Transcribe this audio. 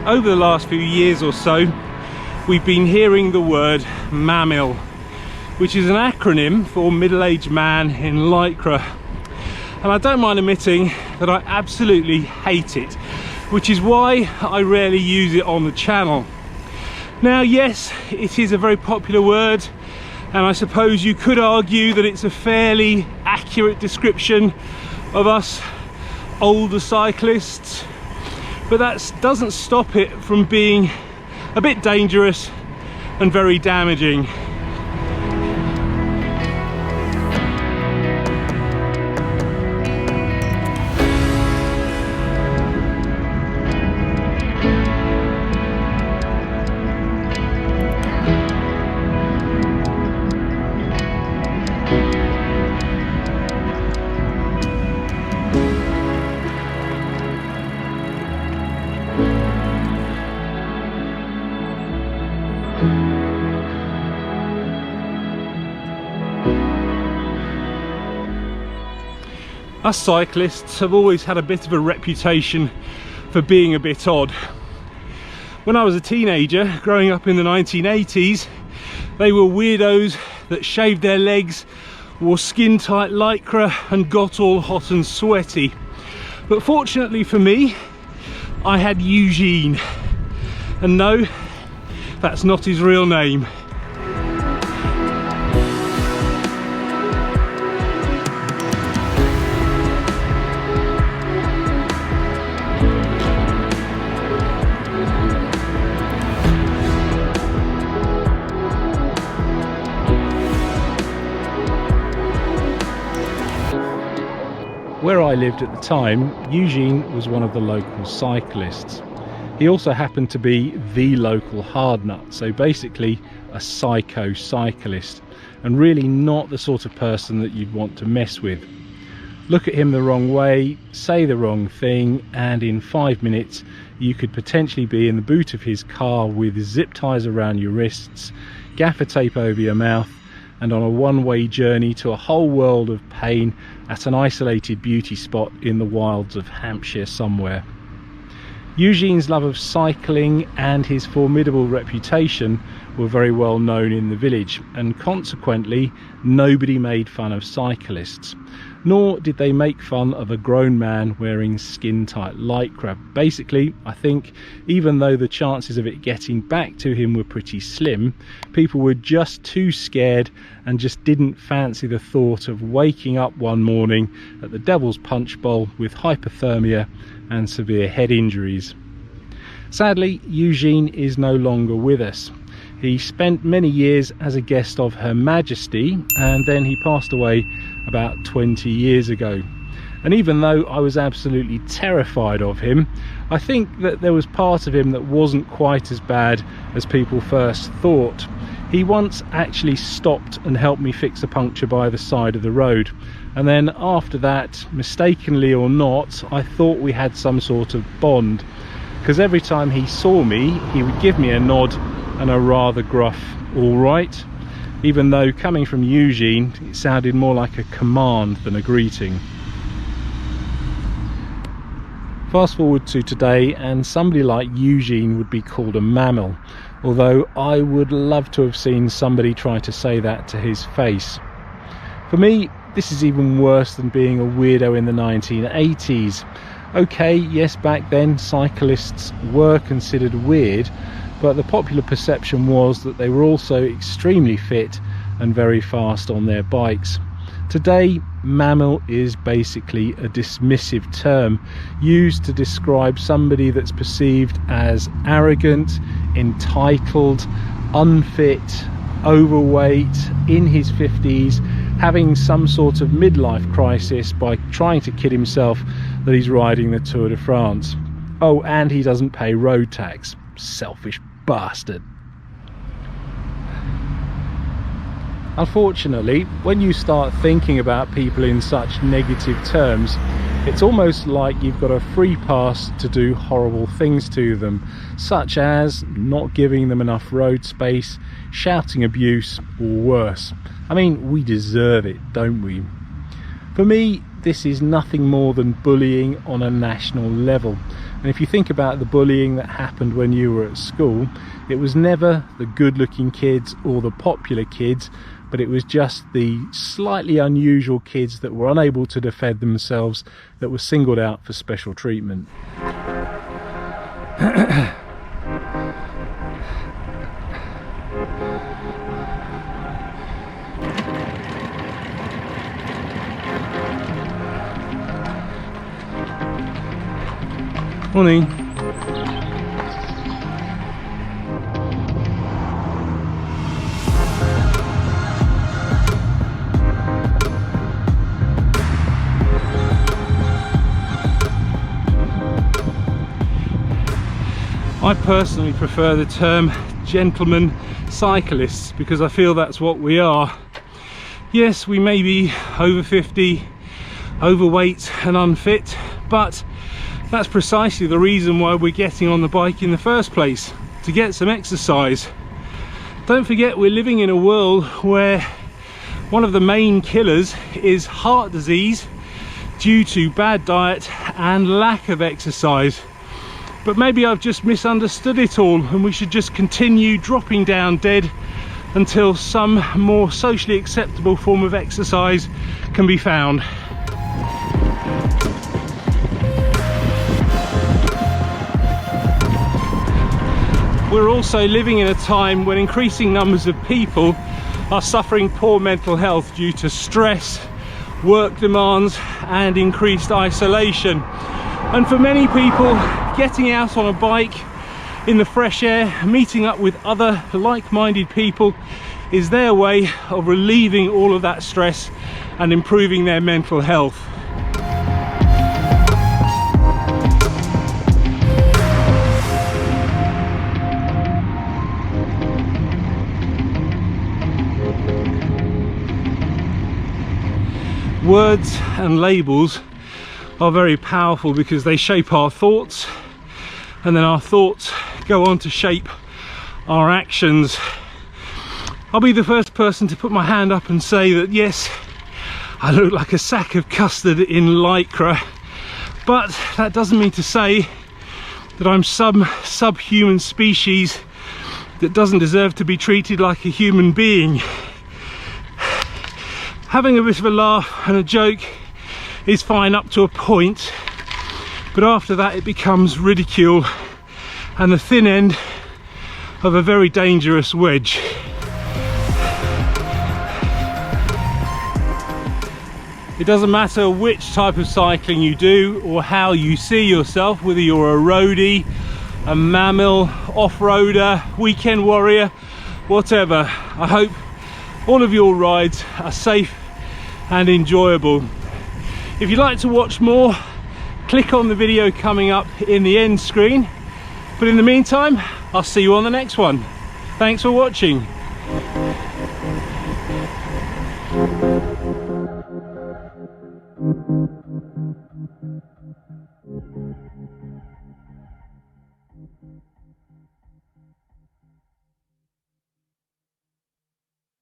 over the last few years or so, we've been hearing the word MAMIL, which is an acronym for middle-aged man in Lycra. And I don't mind admitting that I absolutely hate it, which is why I rarely use it on the channel. Now, yes, it is a very popular word, and I suppose you could argue that it's a fairly accurate description of us older cyclists, but that doesn't stop it from being a bit dangerous and very damaging. Us cyclists have always had a bit of a reputation for being a bit odd. When I was a teenager, growing up in the 1980s, they were weirdos that shaved their legs, wore skin-tight Lycra and got all hot and sweaty. But fortunately for me, I had Eugene. And no, that's not his real name. Where I lived at the time, Eugene was one of the local cyclists. He also happened to be the local hard nut, so basically a psycho cyclist, and really not the sort of person that you'd want to mess with. Look at him the wrong way, say the wrong thing, and in 5 minutes you could potentially be in the boot of his car with zip ties around your wrists, gaffer tape over your mouth, and on a one-way journey to a whole world of pain at an isolated beauty spot in the wilds of Hampshire somewhere. Eugene's love of cycling and his formidable reputation were very well known in the village, and consequently nobody made fun of cyclists, nor did they make fun of a grown man wearing skin-tight Lycra. Basically, I think, even though the chances of it getting back to him were pretty slim, people were just too scared and just didn't fancy the thought of waking up one morning at the Devil's Punch Bowl with hypothermia and severe head injuries. Sadly, Eugene is no longer with us. He spent many years as a guest of Her Majesty, and then he passed away about 20 years ago. And even though I was absolutely terrified of him, I think that there was part of him that wasn't quite as bad as people first thought. He once actually stopped and helped me fix a puncture by the side of the road, and then after that, mistakenly or not, I thought we had some sort of bond, because every time he saw me he would give me a nod and a rather gruff "all right," even though coming from Eugene it sounded more like a command than a greeting. Fast forward to today, and somebody like Eugene would be called a mammal, although I would love to have seen somebody try to say that to his face. For me, this is even worse than being a weirdo in the 1980s. Okay, yes, back then cyclists were considered weird, but the popular perception was that they were also extremely fit and very fast on their bikes. Today, mammal is basically a dismissive term used to describe somebody that's perceived as arrogant, entitled, unfit, overweight, in his 50s, having some sort of midlife crisis by trying to kid himself that he's riding the Tour de France. Oh, and he doesn't pay road tax. Selfish bastard. Unfortunately, when you start thinking about people in such negative terms, it's almost like you've got a free pass to do horrible things to them, such as not giving them enough road space, shouting abuse, or worse. I mean, we deserve it, don't we? For me, this is nothing more than bullying on a national level, And if you think about the bullying that happened when you were at school, it was never the good-looking kids or the popular kids, but it was just the slightly unusual kids that were unable to defend themselves that were singled out for special treatment. Morning. I personally prefer the term gentlemen cyclists because I feel that's what we are. Yes, we may be over 50, overweight and unfit, but that's precisely the reason why we're getting on the bike in the first place, to get some exercise. Don't forget, we're living in a world where one of the main killers is heart disease due to bad diet and lack of exercise. But maybe I've just misunderstood it all, and we should just continue dropping down dead until some more socially acceptable form of exercise can be found. We're also living in a time when increasing numbers of people are suffering poor mental health due to stress, work demands and increased isolation. And for many people, getting out on a bike in the fresh air, meeting up with other like-minded people is their way of relieving all of that stress and improving their mental health. Words and labels are very powerful because they shape our thoughts, and then our thoughts go on to shape our actions. I'll be the first person to put my hand up and say that yes, I look like a sack of custard in Lycra, but that doesn't mean to say that I'm some subhuman species that doesn't deserve to be treated like a human being. Having a bit of a laugh and a joke is fine up to a point, but after that it becomes ridicule and the thin end of a very dangerous wedge. It doesn't matter which type of cycling you do or how you see yourself, whether you're a roadie, a MAMIL, off-roader, weekend warrior, whatever. I hope all of your rides are safe and enjoyable. If you'd like to watch more, click on the video coming up in the end screen. But in the meantime, I'll see you on the next one. Thanks for watching.